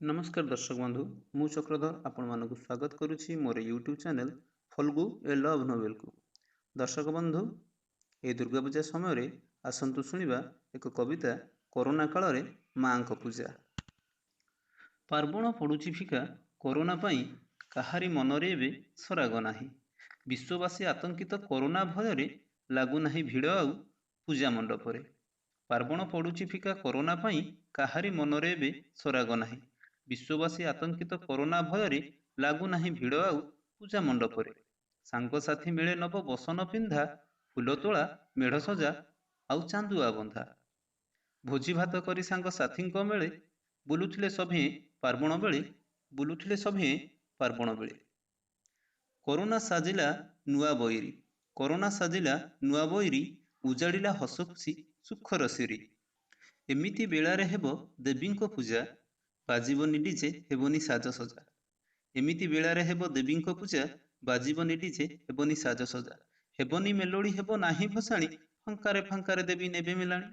नमस्कार दर्शक बंधु मु चक्रधर आपण मानक स्वागत करुछि मोर यूट्यूब चैनल फल्गु ए लव नोवेल को। दर्शक बंधु ए दुर्गा पूजा समय रे आसंतु सुनिबा एक कविता कोरोना काल रे मां को पूजा। पार्वण पड़ुछि फिका कोरोना पई काहारी मनरे एबे सराग नाही। विश्ववासी आतंकित कोरोना भय रे लागु नाही भिड़ आउ पूजा मंडप रे। पार्वण पड़ुछि फिका कोरोना पई काहारी मनरे एबे सराग नाही। विश्ववासी आतंकित कोरोना भय लागु नाही भिड़ आउ पूजा मंडप रे। सांगसाथी मिले नब बसन पिंधा फूल तोला मेढ़ सजा आउ चांदुआ बंधा। भोजी भात करी सांग साथी मेले बुलुथिले सभे पार्वण बेले बुलुथिले सभे पार्वण बेले। कोरोना साजिला नुआ बईरी कोरोना साजिला नुआ बईरी उजाड़िला हस खुशी सुखर सिरी। एमिति बेलारे हेबो देवींको पूजा बाजीबनी डीजे हेबनी साजसजा। एमिति बेलारे हेबो देवींको पूजा बाजीबनी डीजे हेबनी साजसजा। हेबनी मेलोडी हेबो नाही भसाणी फांकारे फांकारे देवी नेबे मेलाणी।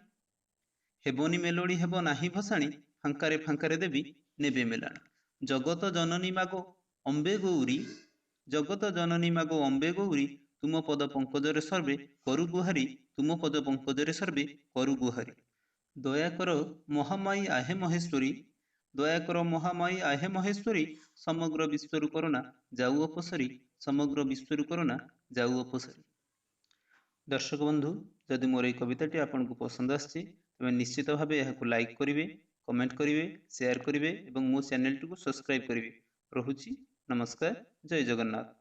हेबनी मेलोडी हेबो नाही भसाणी फांकारे फांकारे देवी नेबे मेलाणी। जगत जननी मागो अम्बे गौरी जगत जननी मागो अम्बे गौरी तुम पद पंकजरे सर्वे करु गुहारी तुम पद पंकजरे सर्वे करु गुहारी। दयाकर महामाई आहे महेश्वरी दयाकर महामाई आहे महेश्वरी समग्र विश्वर कोरोना जाऊ अपसरी समग्र विश्वर कोरोना जाऊ अपसरी। दर्शक बंधु जदि मोर এই কবিতাটি आपनको पसंद आछि तबे निश्चित भावे एहाकु लाइक करिवे कमेंट करिवे शेयर करिवे एवं मो चैनल को सब्सक्राइब करिवे। रहुछि नमस्कार जय जगन्नाथ।